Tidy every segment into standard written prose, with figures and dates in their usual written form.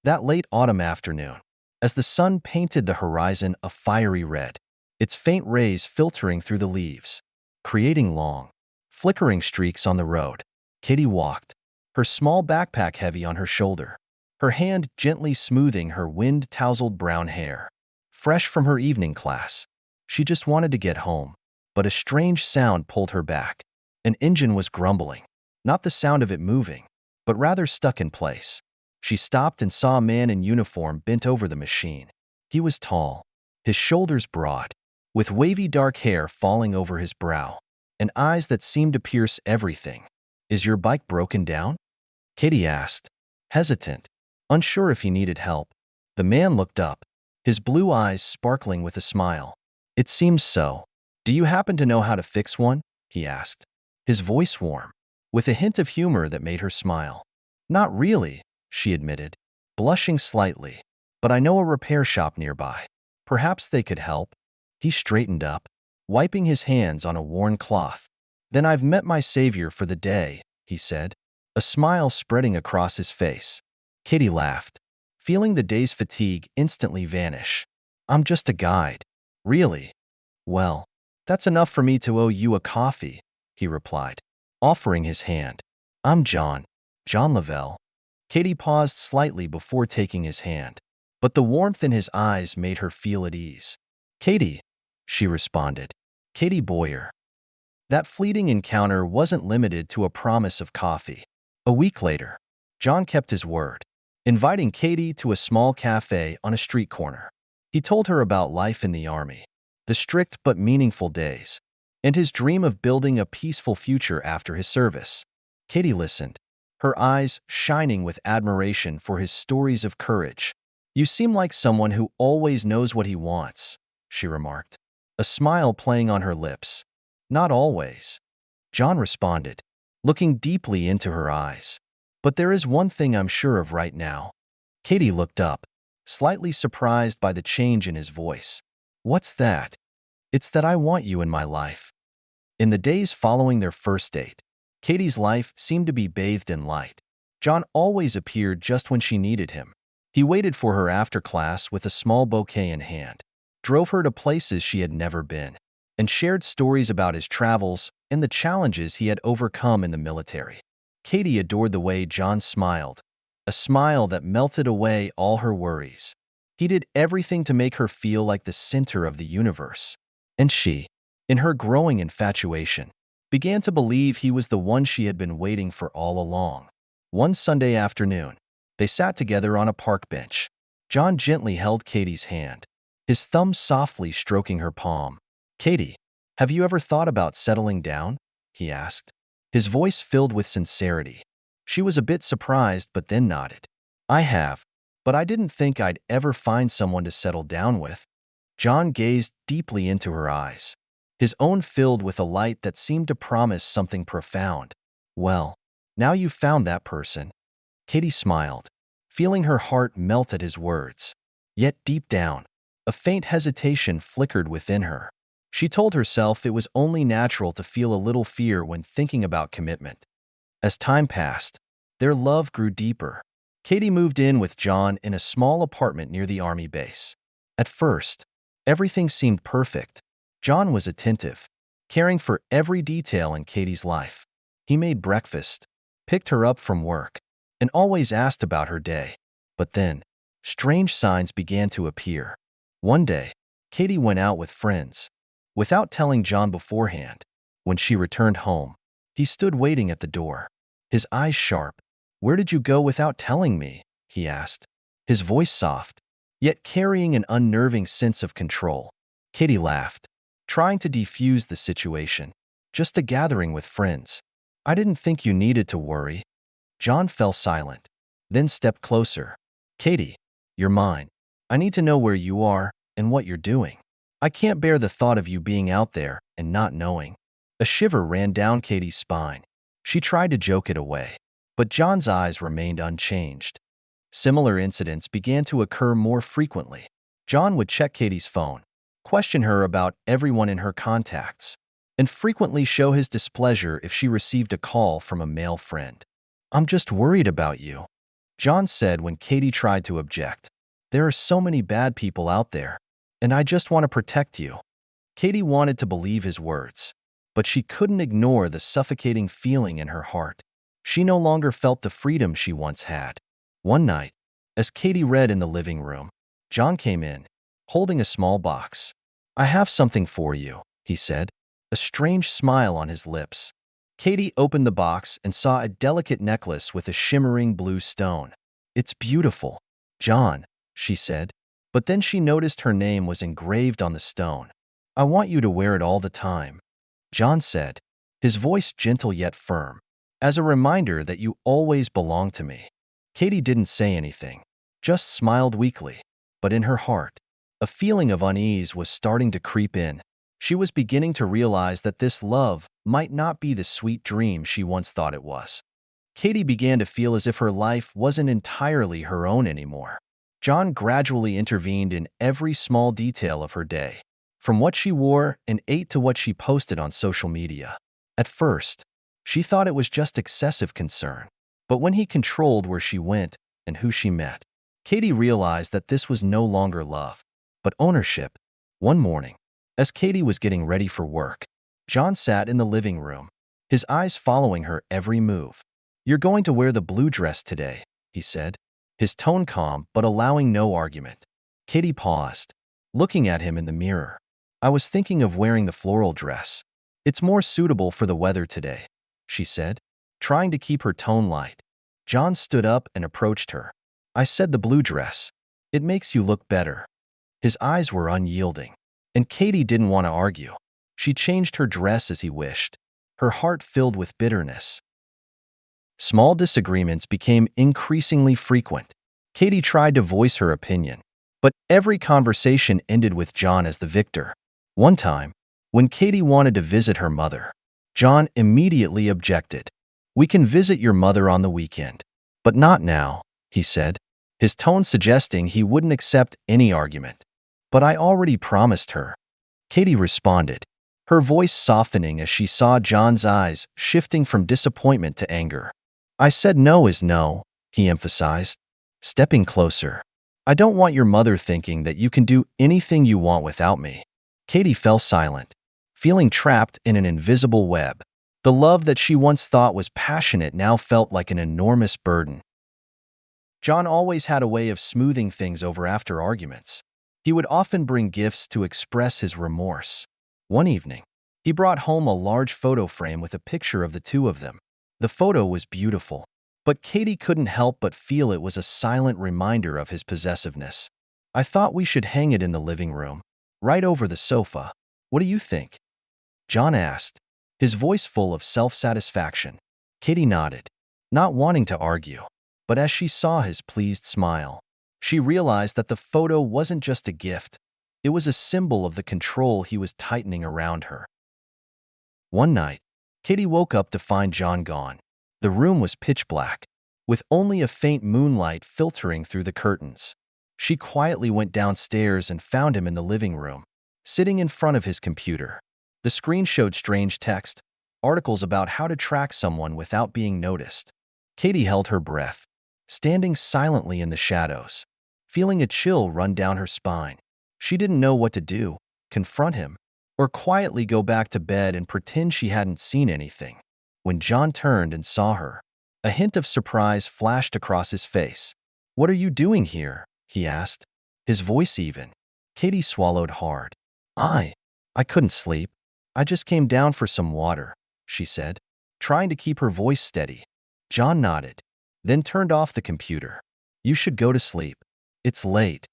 That late autumn afternoon, as the sun painted the horizon a fiery red, its faint rays filtering through the leaves, creating long, flickering streaks on the road, Katy walked, her small backpack heavy on her shoulder, her hand gently smoothing her wind-tousled brown hair. Fresh from her evening class, she just wanted to get home, but a strange sound pulled her back. An engine was grumbling, not the sound of it moving, but rather stuck in place. She stopped and saw a man in uniform bent over the machine. He was tall, his shoulders broad, with wavy dark hair falling over his brow, and eyes that seemed to pierce everything. "Is your bike broken down?" Katy asked, hesitant, unsure if he needed help. The man looked up, his blue eyes sparkling with a smile. "It seems so. Do you happen to know how to fix one?" he asked, his voice warm, with a hint of humor that made her smile. "Not really," she admitted, blushing slightly, "but I know a repair shop nearby. Perhaps they could help." He straightened up, wiping his hands on a worn cloth. "Then I've met my savior for the day," he said, a smile spreading across his face. Katy laughed, feeling the day's fatigue instantly vanish. "I'm just a guide." "Really? Well, that's enough for me to owe you a coffee," he replied, offering his hand. "I'm John Lavelle." Katy paused slightly before taking his hand, but the warmth in his eyes made her feel at ease. "Katy," she responded. "Katy Boyer." That fleeting encounter wasn't limited to a promise of coffee. A week later, John kept his word, inviting Katy to a small cafe on a street corner. He told her about life in the Army, the strict but meaningful days, and his dream of building a peaceful future after his service. Katy listened, her eyes shining with admiration for his stories of courage. "You seem like someone who always knows what he wants," she remarked, a smile playing on her lips. "Not always," John responded, looking deeply into her eyes. "But there is one thing I'm sure of right now." Katy looked up, slightly surprised by the change in his voice. "What's that?" "It's that I want you in my life." In the days following their first date, Katy's life seemed to be bathed in light. John always appeared just when she needed him. He waited for her after class with a small bouquet in hand, drove her to places she had never been, and shared stories about his travels and the challenges he had overcome in the military. Katy adored the way John smiled, a smile that melted away all her worries. He did everything to make her feel like the center of the universe. And she, in her growing infatuation, began to believe he was the one she had been waiting for all along. One Sunday afternoon, they sat together on a park bench. John gently held Katy's hand, his thumb softly stroking her palm. "Katy, have you ever thought about settling down?" he asked, his voice filled with sincerity. She was a bit surprised but then nodded. "I have, but I didn't think I'd ever find someone to settle down with." John gazed deeply into her eyes, his own filled with a light that seemed to promise something profound. "Well, now you've found that person." Katy smiled, feeling her heart melt at his words. Yet deep down, a faint hesitation flickered within her. She told herself it was only natural to feel a little fear when thinking about commitment. As time passed, their love grew deeper. Katy moved in with John in a small apartment near the Army base. At first, everything seemed perfect. John was attentive, caring for every detail in Katy's life. He made breakfast, picked her up from work, and always asked about her day. But then, strange signs began to appear. One day, Katy went out with friends, without telling John beforehand. When she returned home, he stood waiting at the door, his eyes sharp. "Where did you go without telling me?" he asked, his voice soft, yet carrying an unnerving sense of control. Katy laughed, trying to defuse the situation. "Just a gathering with friends. I didn't think you needed to worry." John fell silent, then stepped closer. "Katy, you're mine. I need to know where you are and what you're doing. I can't bear the thought of you being out there and not knowing." A shiver ran down Katy's spine. She tried to joke it away, but John's eyes remained unchanged. Similar incidents began to occur more frequently. John would check Katy's phone, question her about everyone in her contacts, and frequently show his displeasure if she received a call from a male friend. "I'm just worried about you," John said when Katie tried to object. There are so many bad people out there, and I just want to protect you. Katie wanted to believe his words, but she couldn't ignore the suffocating feeling in her heart. She no longer felt the freedom she once had. One night, as Katie read in the living room, John came in, holding a small box. I have something for you, he said, a strange smile on his lips. Katie opened the box and saw a delicate necklace with a shimmering blue stone. It's beautiful, John, she said, but then she noticed her name was engraved on the stone. I want you to wear it all the time, John said, his voice gentle yet firm, as a reminder that you always belong to me. Katie didn't say anything, just smiled weakly, but in her heart, a feeling of unease was starting to creep in. She was beginning to realize that this love might not be the sweet dream she once thought it was. Katie began to feel as if her life wasn't entirely her own anymore. John gradually intervened in every small detail of her day, from what she wore and ate to what she posted on social media. At first, she thought it was just excessive concern, but when he controlled where she went and who she met, Katie realized that this was no longer love, but ownership. One morning, as Katie was getting ready for work, John sat in the living room, his eyes following her every move. You're going to wear the blue dress today, he said, his tone calm but allowing no argument. Katie paused, looking at him in the mirror. I was thinking of wearing the floral dress. It's more suitable for the weather today, she said, trying to keep her tone light. John stood up and approached her. I said the blue dress. It makes you look better. His eyes were unyielding, and Katie didn't want to argue. She changed her dress as he wished, her heart filled with bitterness. Small disagreements became increasingly frequent. Katie tried to voice her opinion, but every conversation ended with John as the victor. One time, when Katie wanted to visit her mother, John immediately objected. We can visit your mother on the weekend, but not now, he said, his tone suggesting he wouldn't accept any argument. But I already promised her, Katie responded, her voice softening as she saw John's eyes shifting from disappointment to anger. I said no is no, he emphasized, stepping closer. I don't want your mother thinking that you can do anything you want without me. Katie fell silent, feeling trapped in an invisible web. The love that she once thought was passionate now felt like an enormous burden. John always had a way of smoothing things over after arguments. He would often bring gifts to express his remorse. One evening, he brought home a large photo frame with a picture of the two of them. The photo was beautiful, but Katie couldn't help but feel it was a silent reminder of his possessiveness. I thought we should hang it in the living room, right over the sofa. What do you think? John asked, his voice full of self-satisfaction. Katie nodded, not wanting to argue, but as she saw his pleased smile, she realized that the photo wasn't just a gift. It was a symbol of the control he was tightening around her. One night, Katie woke up to find John gone. The room was pitch black, with only a faint moonlight filtering through the curtains. She quietly went downstairs and found him in the living room, sitting in front of his computer. The screen showed strange text, articles about how to track someone without being noticed. Katie held her breath, standing silently in the shadows, feeling a chill run down her spine. She didn't know what to do, confront him, or quietly go back to bed and pretend she hadn't seen anything. When John turned and saw her, a hint of surprise flashed across his face. What are you doing here? He asked, his voice even. Katie swallowed hard. I couldn't sleep. I just came down for some water, she said, trying to keep her voice steady. John nodded, then turned off the computer. You should go to sleep. It's late.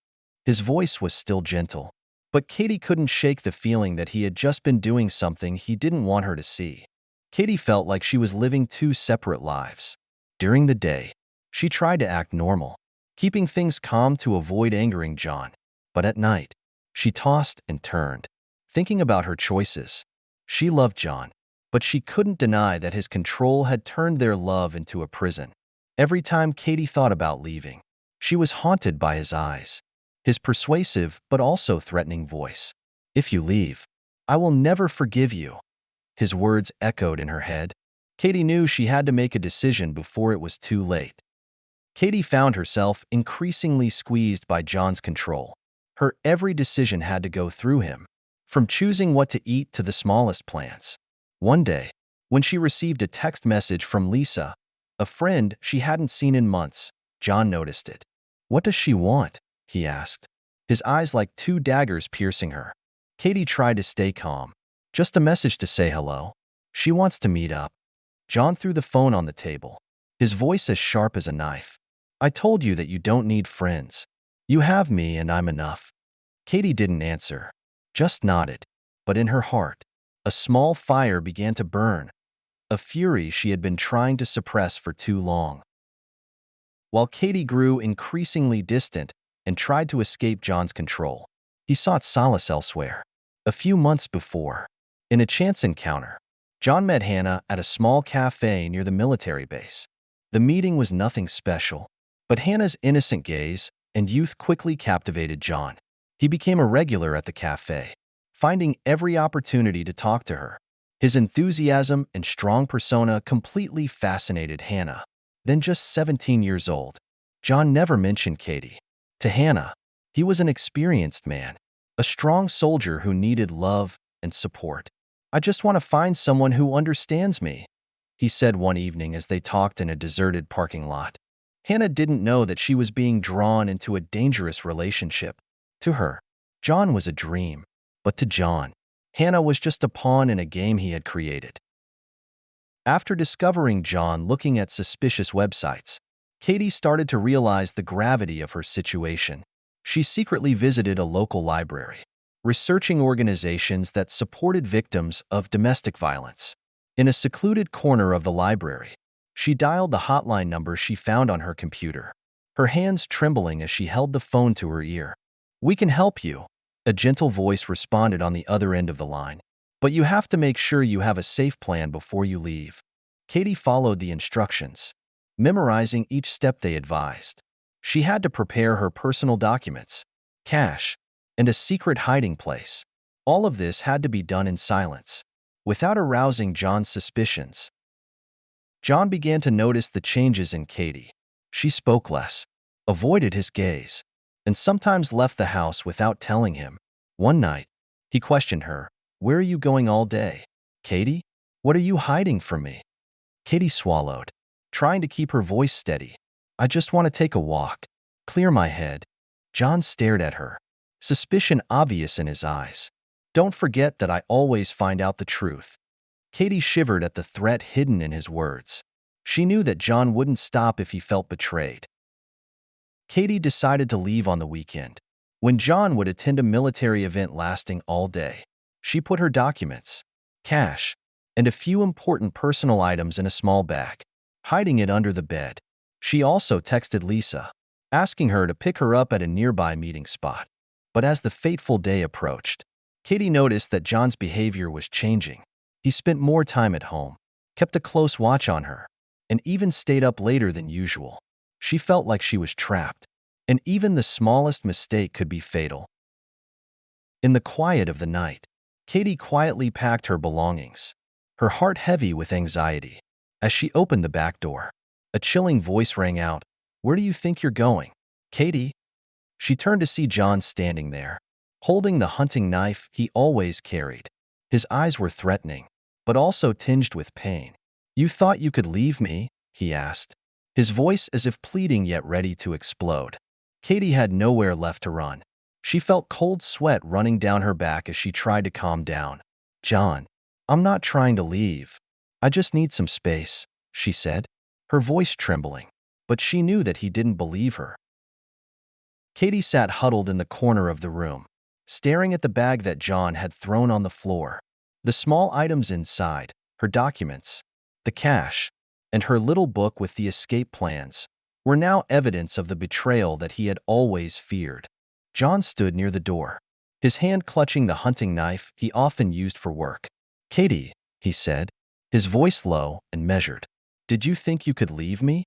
His voice was still gentle, but Katie couldn't shake the feeling that he had just been doing something he didn't want her to see. Katie felt like she was living two separate lives. During the day, she tried to act normal, keeping things calm to avoid angering John. But at night, she tossed and turned, thinking about her choices. She loved John, but she couldn't deny that his control had turned their love into a prison. Every time Katie thought about leaving, she was haunted by his eyes, his persuasive but also threatening voice. If you leave, I will never forgive you. His words echoed in her head. Katie knew she had to make a decision before it was too late. Katie found herself increasingly squeezed by John's control. Her every decision had to go through him, from choosing what to eat to the smallest plans. One day, when she received a text message from Lisa, a friend she hadn't seen in months, John noticed it. "What does she want?" he asked, his eyes like two daggers piercing her. Katie tried to stay calm. "Just a message to say hello. She wants to meet up." John threw the phone on the table, his voice as sharp as a knife. "I told you that you don't need friends. You have me and I'm enough." Katie didn't answer, just nodded. But in her heart, a small fire began to burn, a fury she had been trying to suppress for too long. While Katie grew increasingly distant and tried to escape John's control, he sought solace elsewhere. A few months before, in a chance encounter, John met Hannah at a small cafe near the military base. The meeting was nothing special, but Hannah's innocent gaze and youth quickly captivated John. He became a regular at the cafe, finding every opportunity to talk to her. His enthusiasm and strong persona completely fascinated Hannah. Then just 17 years old, John never mentioned Katie. To Hannah, he was an experienced man, a strong soldier who needed love and support. "I just want to find someone who understands me," he said one evening as they talked in a deserted parking lot. Hannah didn't know that she was being drawn into a dangerous relationship. To her, John was a dream, but to John, Hannah was just a pawn in a game he had created. After discovering John looking at suspicious websites, Katie started to realize the gravity of her situation. She secretly visited a local library, researching organizations that supported victims of domestic violence. In a secluded corner of the library, she dialed the hotline number she found on her computer, her hands trembling as she held the phone to her ear. "We can help you," a gentle voice responded on the other end of the line. "But you have to make sure you have a safe plan before you leave." Katie followed the instructions, memorizing each step they advised. She had to prepare her personal documents, cash, and a secret hiding place. All of this had to be done in silence, without arousing John's suspicions. John began to notice the changes in Katie. She spoke less, avoided his gaze, and sometimes left the house without telling him. One night, he questioned her. "Where are you going all day, Katie? What are you hiding from me?" Katie swallowed, trying to keep her voice steady. "I just want to take a walk, clear my head." John stared at her, suspicion obvious in his eyes. "Don't forget that I always find out the truth." Katie shivered at the threat hidden in his words. She knew that John wouldn't stop if he felt betrayed. Katie decided to leave on the weekend, when John would attend a military event lasting all day. She put her documents, cash, and a few important personal items in a small bag, hiding it under the bed. She also texted Lisa, asking her to pick her up at a nearby meeting spot. But as the fateful day approached, Katie noticed that John's behavior was changing. He spent more time at home, kept a close watch on her, and even stayed up later than usual. She felt like she was trapped, and even the smallest mistake could be fatal. In the quiet of the night, Katie quietly packed her belongings, her heart heavy with anxiety. As she opened the back door, a chilling voice rang out. "Where do you think you're going, Katie?" She turned to see John standing there, holding the hunting knife he always carried. His eyes were threatening, but also tinged with pain. "You thought you could leave me?" he asked, his voice as if pleading yet ready to explode. Katie had nowhere left to run. She felt cold sweat running down her back as she tried to calm down. "John, I'm not trying to leave. I just need some space," she said, her voice trembling, but she knew that he didn't believe her. Katie sat huddled in the corner of the room, staring at the bag that John had thrown on the floor. The small items inside, her documents, the cash, and her little book with the escape plans, were now evidence of the betrayal that he had always feared. John stood near the door, his hand clutching the hunting knife he often used for work. "Katie," he said, his voice low and measured, "did you think you could leave me?"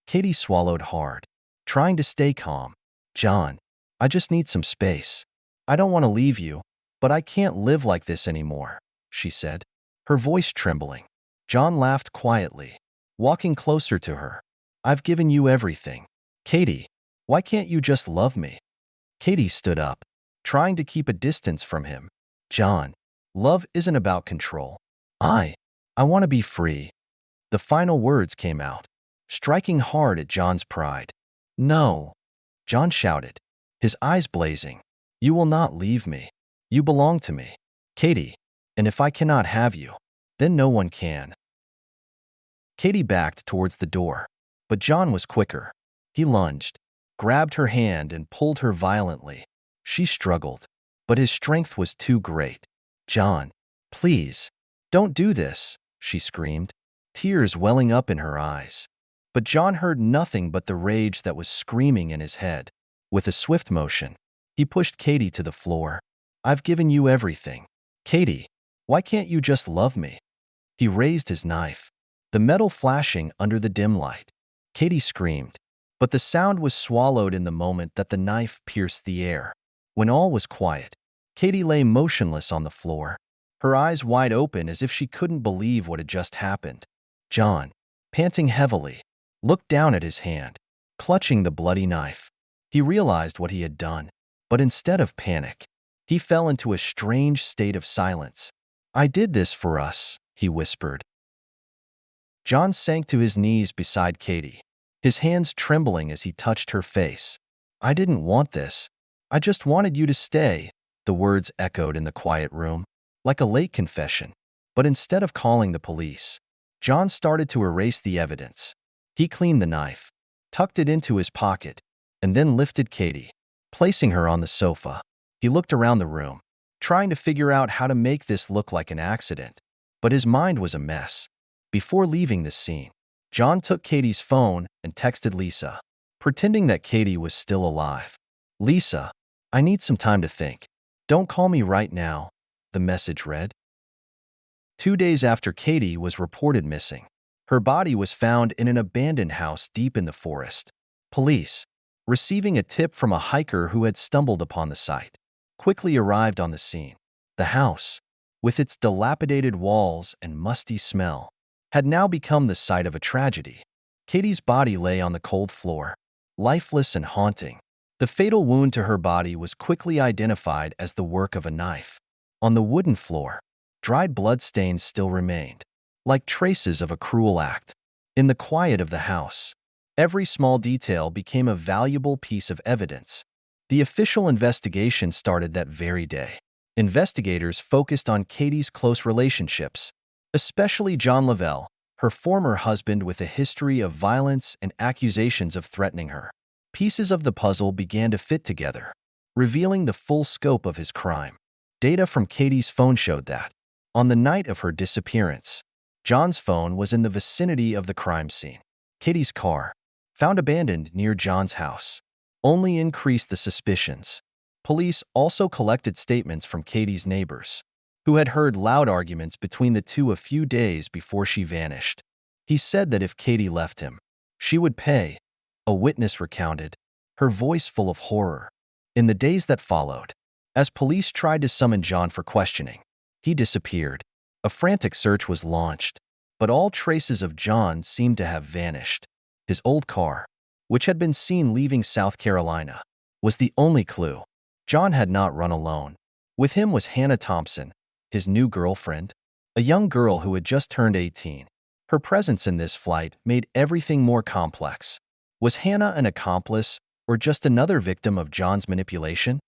Katie swallowed hard, trying to stay calm. "John, I just need some space. I don't want to leave you, but I can't live like this anymore," she said, her voice trembling. John laughed quietly, walking closer to her. "I've given you everything. Katie, why can't you just love me? Katie stood up, trying to keep a distance from him. John, love isn't about control. I want to be free. The final words came out, striking hard at John's pride. No, John shouted, his eyes blazing. You will not leave me. You belong to me, Katie, and if I cannot have you, then no one can. Katie backed towards the door, but John was quicker. He lunged, grabbed her hand, and pulled her violently. She struggled, but his strength was too great. John, please, don't do this, she screamed, tears welling up in her eyes. But John heard nothing but the rage that was screaming in his head. With a swift motion, he pushed Katie to the floor. I've given you everything. Katie, why can't you just love me? He raised his knife, the metal flashing under the dim light. Katie screamed, but the sound was swallowed in the moment that the knife pierced the air. When all was quiet, Katie lay motionless on the floor, her eyes wide open as if she couldn't believe what had just happened. John, panting heavily, looked down at his hand, clutching the bloody knife. He realized what he had done, but instead of panic, he fell into a strange state of silence. I did this for us, he whispered. John sank to his knees beside Katie, his hands trembling as he touched her face. I didn't want this. I just wanted you to stay, the words echoed in the quiet room, like a late confession. But instead of calling the police, John started to erase the evidence. He cleaned the knife, tucked it into his pocket, and then lifted Katie, placing her on the sofa. He looked around the room, trying to figure out how to make this look like an accident, but his mind was a mess. Before leaving the scene, John took Katie's phone and texted Lisa, pretending that Katie was still alive. Lisa, I need some time to think. Don't call me right now, the message read. 2 days after Katie was reported missing, her body was found in an abandoned house deep in the forest. Police, receiving a tip from a hiker who had stumbled upon the site, quickly arrived on the scene. The house, with its dilapidated walls and musty smell, had now become the site of a tragedy. Katie's body lay on the cold floor, lifeless and haunting. The fatal wound to her body was quickly identified as the work of a knife. On the wooden floor, dried bloodstains still remained, like traces of a cruel act. In the quiet of the house, every small detail became a valuable piece of evidence. The official investigation started that very day. Investigators focused on Katie's close relationships, especially John Lavelle, her former husband with a history of violence and accusations of threatening her. Pieces of the puzzle began to fit together, revealing the full scope of his crime. Data from Katie's phone showed that, on the night of her disappearance, John's phone was in the vicinity of the crime scene. Katie's car, found abandoned near John's house, only increased the suspicions. Police also collected statements from Katie's neighbors, who had heard loud arguments between the two a few days before she vanished. He said that if Katie left him, she would pay, a witness recounted, her voice full of horror. In the days that followed, as police tried to summon John for questioning, he disappeared. A frantic search was launched, but all traces of John seemed to have vanished. His old car, which had been seen leaving South Carolina, was the only clue. John had not run alone. With him was Hannah Thompson, his new girlfriend, a young girl who had just turned 18. Her presence in this flight made everything more complex. Was Hannah an accomplice or just another victim of John's manipulation?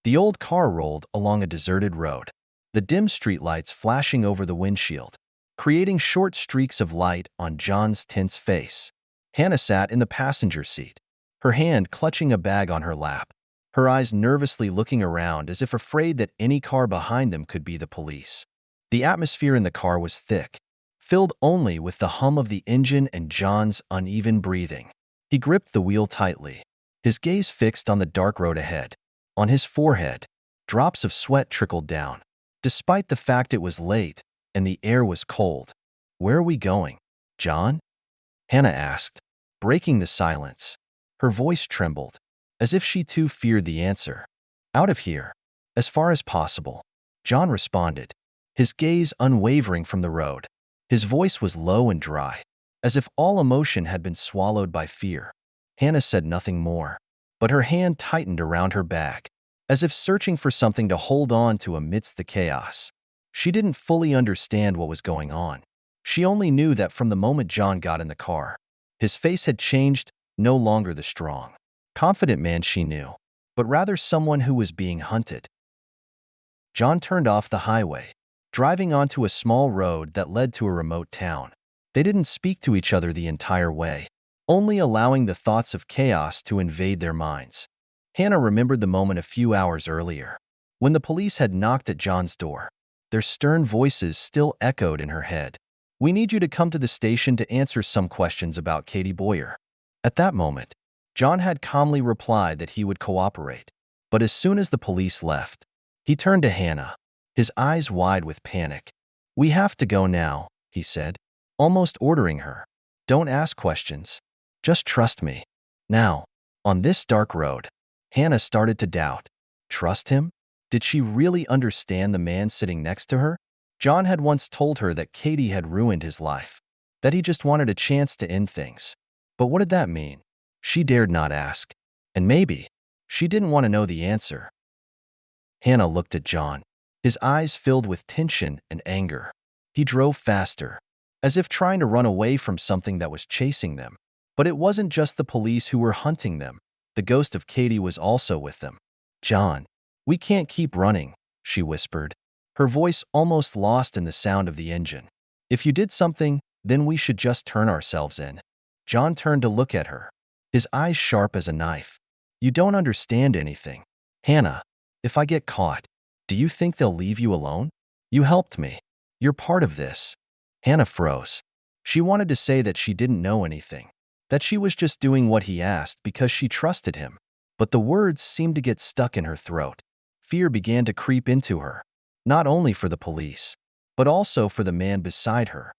The old car rolled along a deserted road, the dim streetlights flashing over the windshield, creating short streaks of light on John's tense face. Hannah sat in the passenger seat, her hand clutching a bag on her lap, her eyes nervously looking around as if afraid that any car behind them could be the police. The atmosphere in the car was thick, filled only with the hum of the engine and John's uneven breathing. He gripped the wheel tightly, his gaze fixed on the dark road ahead. On his forehead, drops of sweat trickled down, despite the fact it was late and the air was cold. Where are we going, John? Hannah asked, breaking the silence. Her voice trembled, as if she too feared the answer. Out of here, as far as possible, John responded, his gaze unwavering from the road. His voice was low and dry, as if all emotion had been swallowed by fear. Hannah said nothing more, but her hand tightened around her bag, as if searching for something to hold on to amidst the chaos. She didn't fully understand what was going on. She only knew that from the moment John got in the car, his face had changed, no longer the strong, confident man she knew, but rather someone who was being hunted. John turned off the highway, driving onto a small road that led to a remote town. They didn't speak to each other the entire way, only allowing the thoughts of chaos to invade their minds. Hannah remembered the moment a few hours earlier, when the police had knocked at John's door. Their stern voices still echoed in her head. "We need you to come to the station to answer some questions about Katie Boyer." At that moment, John had calmly replied that he would cooperate. But as soon as the police left, he turned to Hannah, his eyes wide with panic. "We have to go now," he said, almost ordering her. "Don't ask questions. Just trust me." Now, on this dark road, Hannah started to doubt. Trust him? Did she really understand the man sitting next to her? John had once told her that Katie had ruined his life, that he just wanted a chance to end things. But what did that mean? She dared not ask. And maybe she didn't want to know the answer. Hannah looked at John, his eyes filled with tension and anger. He drove faster, as if trying to run away from something that was chasing them. But it wasn't just the police who were hunting them. The ghost of Katie was also with them. "John, we can't keep running," she whispered, her voice almost lost in the sound of the engine. "If you did something, then we should just turn ourselves in." John turned to look at her, his eyes sharp as a knife. "You don't understand anything. Hannah, if I get caught, do you think they'll leave you alone? You helped me. You're part of this." Hannah froze. She wanted to say that she didn't know anything, that she was just doing what he asked because she trusted him. But the words seemed to get stuck in her throat. Fear began to creep into her, not only for the police, but also for the man beside her.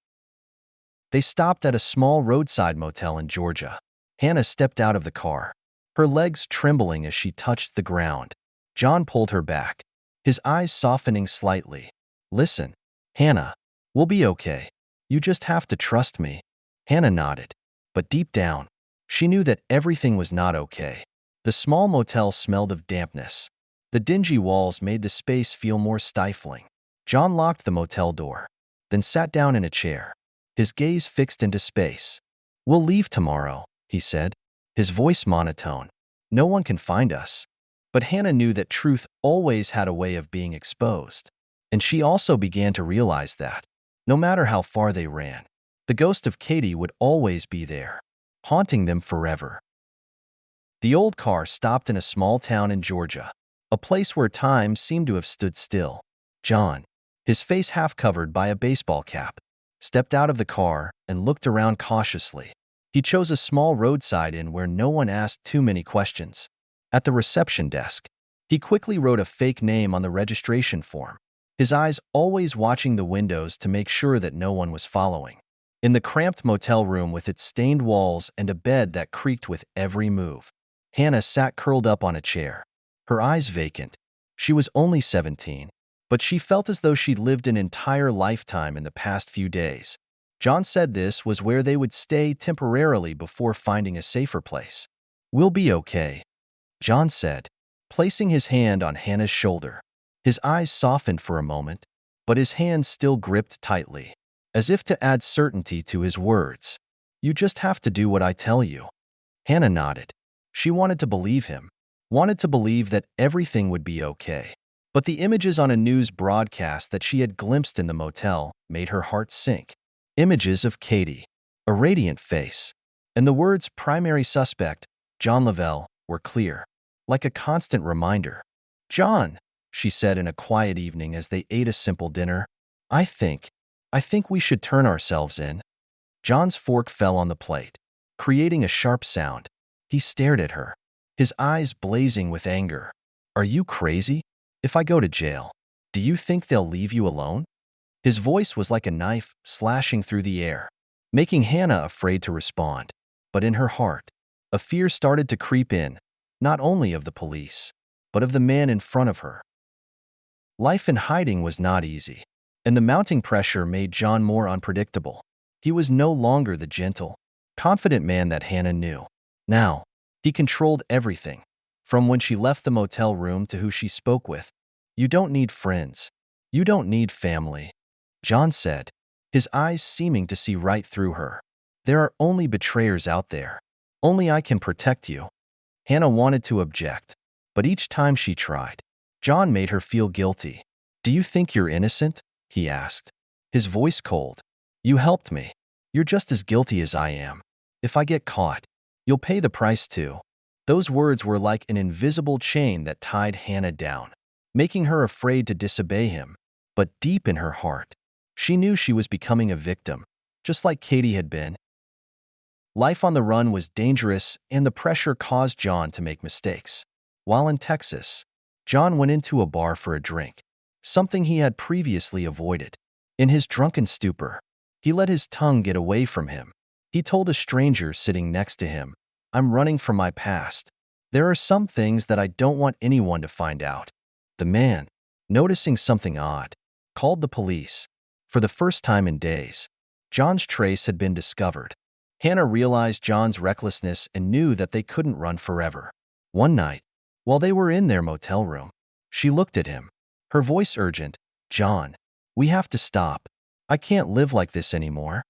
They stopped at a small roadside motel in Georgia. Hannah stepped out of the car, her legs trembling as she touched the ground. John pulled her back, his eyes softening slightly. "Listen, Hannah, we'll be okay. You just have to trust me." Hannah nodded, but deep down, she knew that everything was not okay. The small motel smelled of dampness. The dingy walls made the space feel more stifling. John locked the motel door, then sat down in a chair, his gaze fixed into space. "We'll leave tomorrow," he said, his voice monotone. "No one can find us." But Hannah knew that truth always had a way of being exposed. And she also began to realize that, no matter how far they ran, the ghost of Katie would always be there, haunting them forever. The old car stopped in a small town in Georgia, a place where time seemed to have stood still. John, his face half covered by a baseball cap, stepped out of the car and looked around cautiously. He chose a small roadside inn where no one asked too many questions. At the reception desk, he quickly wrote a fake name on the registration form, his eyes always watching the windows to make sure that no one was following. In the cramped motel room with its stained walls and a bed that creaked with every move, Hannah sat curled up on a chair, her eyes vacant. She was only 17, but she felt as though she'd lived an entire lifetime in the past few days. John said this was where they would stay temporarily before finding a safer place. "We'll be okay," John said, placing his hand on Hannah's shoulder. His eyes softened for a moment, but his hand still gripped tightly, as if to add certainty to his words. "You just have to do what I tell you." Hannah nodded. She wanted to believe him, wanted to believe that everything would be okay. But the images on a news broadcast that she had glimpsed in the motel made her heart sink. Images of Katie, a radiant face, and the words "primary suspect, John Lavelle," were clear, like a constant reminder. "John," she said in a quiet evening as they ate a simple dinner, I think we should turn ourselves in." John's fork fell on the plate, creating a sharp sound. He stared at her, his eyes blazing with anger. "Are you crazy? If I go to jail, do you think they'll leave you alone?" His voice was like a knife slashing through the air, making Hannah afraid to respond. But in her heart, a fear started to creep in, not only of the police, but of the man in front of her. Life in hiding was not easy, and the mounting pressure made John more unpredictable. He was no longer the gentle, confident man that Hannah knew. Now, He controlled everything, from when she left the motel room to who she spoke with. You don't need friends. You don't need family, John said, his eyes seeming to see right through her. There are only betrayers out there. Only I can protect you. Hannah wanted to object, but each time she tried, John made her feel guilty. Do you think you're innocent? He asked, his voice cold. You helped me. You're just as guilty as I am. If I get caught, you'll pay the price too. Those words were like an invisible chain that tied Hannah down, making her afraid to disobey him. But deep in her heart, she knew she was becoming a victim, just like Katie had been. Life on the run was dangerous, and the pressure caused John to make mistakes. While in Texas, John went into a bar for a drink, something he had previously avoided. In his drunken stupor, he let his tongue get away from him. He told a stranger sitting next to him, I'm running from my past. There are some things that I don't want anyone to find out. The man, noticing something odd, called the police. For the first time in days, John's trace had been discovered. Hannah realized John's recklessness and knew that they couldn't run forever. One night, while they were in their motel room, she looked at him, her voice urgent, John, we have to stop. I can't live like this anymore.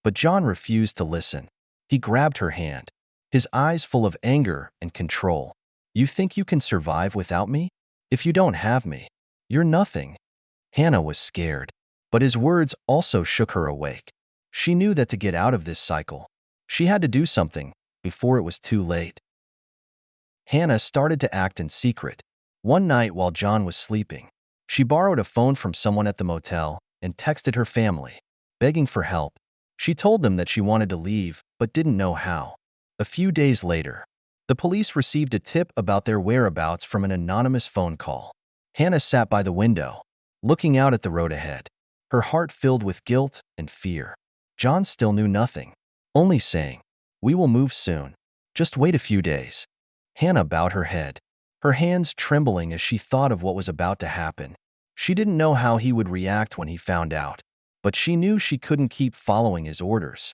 But John refused to listen. He grabbed her hand, his eyes full of anger and control. You think you can survive without me? If you don't have me, you're nothing. Hannah was scared, but his words also shook her awake. She knew that to get out of this cycle, she had to do something before it was too late. Hannah started to act in secret. One night while John was sleeping, she borrowed a phone from someone at the motel and texted her family, begging for help. She told them that she wanted to leave but didn't know how. A few days later, the police received a tip about their whereabouts from an anonymous phone call. Hannah sat by the window, looking out at the road ahead, her heart filled with guilt and fear. John still knew nothing, only saying, we will move soon. Just wait a few days. Hannah bowed her head, her hands trembling as she thought of what was about to happen. She didn't know how he would react when he found out, but she knew she couldn't keep following his orders.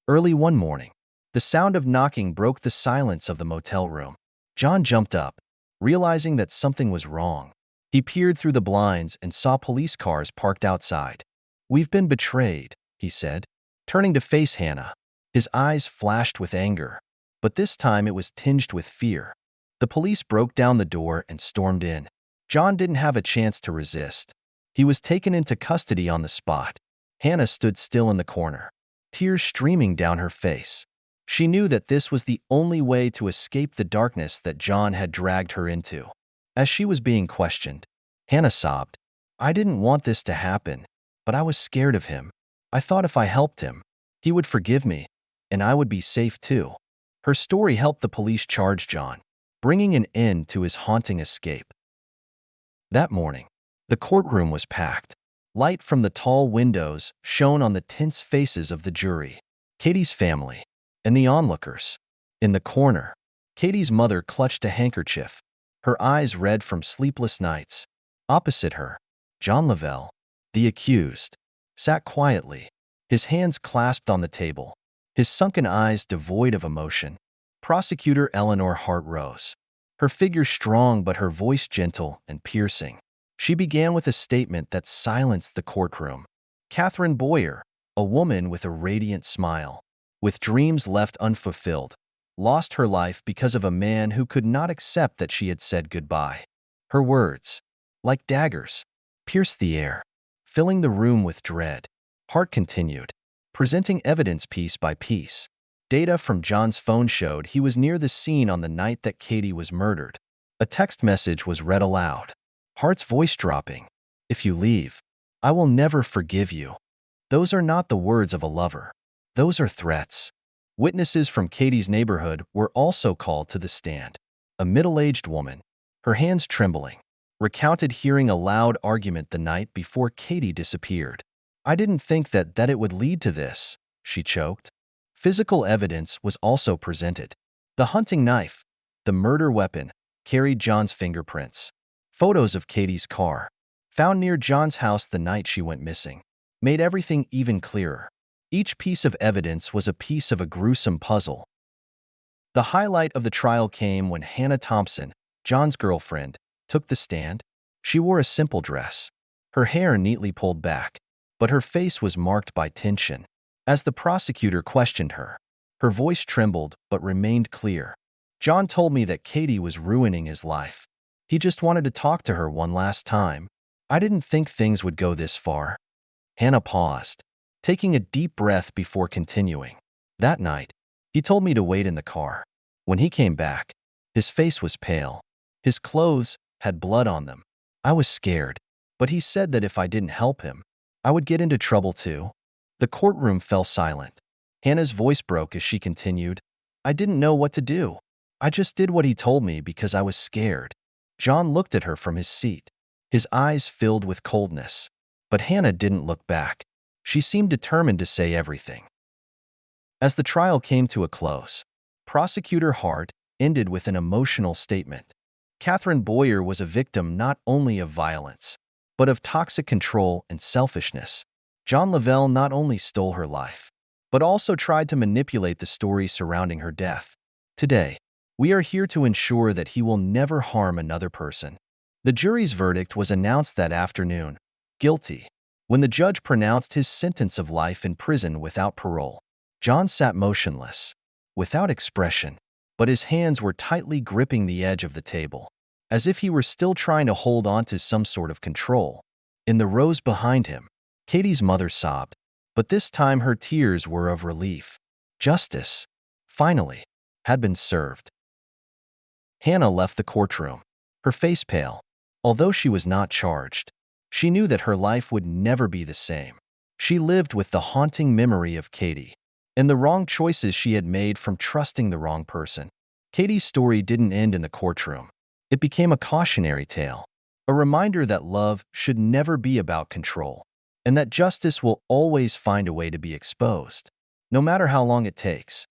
Early one morning, the sound of knocking broke the silence of the motel room. John jumped up, realizing that something was wrong. He peered through the blinds and saw police cars parked outside. We've been betrayed, he said, turning to face Hannah. His eyes flashed with anger, but this time it was tinged with fear. The police broke down the door and stormed in. John didn't have a chance to resist. He was taken into custody on the spot. Hannah stood still in the corner, tears streaming down her face. She knew that this was the only way to escape the darkness that John had dragged her into. As she was being questioned, Hannah sobbed, I didn't want this to happen, but I was scared of him. I thought if I helped him, he would forgive me, and I would be safe too. Her story helped the police charge John, bringing an end to his haunting escape. That morning, the courtroom was packed. Light from the tall windows shone on the tense faces of the jury, Katie's family, and the onlookers. In the corner, Katie's mother clutched a handkerchief, her eyes red from sleepless nights. Opposite her, John Lavelle, the accused, sat quietly, his hands clasped on the table, his sunken eyes devoid of emotion. Prosecutor Eleanor Hart rose, her figure strong but her voice gentle and piercing. She began with a statement that silenced the courtroom. Catherine Boyer, a woman with a radiant smile, with dreams left unfulfilled, lost her life because of a man who could not accept that she had said goodbye. Her words, like daggers, pierced the air, filling the room with dread. Hart continued, presenting evidence piece by piece. Data from John's phone showed he was near the scene on the night that Katie was murdered. A text message was read aloud, Hart's voice dropping. If you leave, I will never forgive you. Those are not the words of a lover. Those are threats. Witnesses from Katie's neighborhood were also called to the stand. A middle-aged woman, her hands trembling, recounted hearing a loud argument the night before Katie disappeared. I didn't think that it would lead to this, she choked. Physical evidence was also presented. The hunting knife, the murder weapon, carried John's fingerprints. Photos of Katie's car, found near John's house the night she went missing, made everything even clearer. Each piece of evidence was a piece of a gruesome puzzle. The highlight of the trial came when Hannah Thompson, John's girlfriend, took the stand. She wore a simple dress, her hair neatly pulled back, but her face was marked by tension. As the prosecutor questioned her, her voice trembled but remained clear. John told me that Katie was ruining his life. He just wanted to talk to her one last time. I didn't think things would go this far. Hannah paused, taking a deep breath before continuing. That night, he told me to wait in the car. When he came back, his face was pale. His clothes had blood on them. I was scared, but he said that if I didn't help him, I would get into trouble too. The courtroom fell silent. Hannah's voice broke as she continued, I didn't know what to do. I just did what he told me because I was scared. John looked at her from his seat, his eyes filled with coldness. But Hannah didn't look back. She seemed determined to say everything. As the trial came to a close, Prosecutor Hart ended with an emotional statement. Catherine Boyer was a victim not only of violence, but of toxic control and selfishness. John Lavelle not only stole her life, but also tried to manipulate the story surrounding her death. Today, we are here to ensure that he will never harm another person. The jury's verdict was announced that afternoon, guilty. When the judge pronounced his sentence of life in prison without parole, John sat motionless, without expression, but his hands were tightly gripping the edge of the table, as if he were still trying to hold on to some sort of control. In the rows behind him, Katie's mother sobbed, but this time her tears were of relief. Justice, finally, had been served. Hannah left the courtroom, her face pale. Although she was not charged, she knew that her life would never be the same. She lived with the haunting memory of Katie and the wrong choices she had made from trusting the wrong person. Katie's story didn't end in the courtroom. It became a cautionary tale, a reminder that love should never be about control, and that justice will always find a way to be exposed, no matter how long it takes.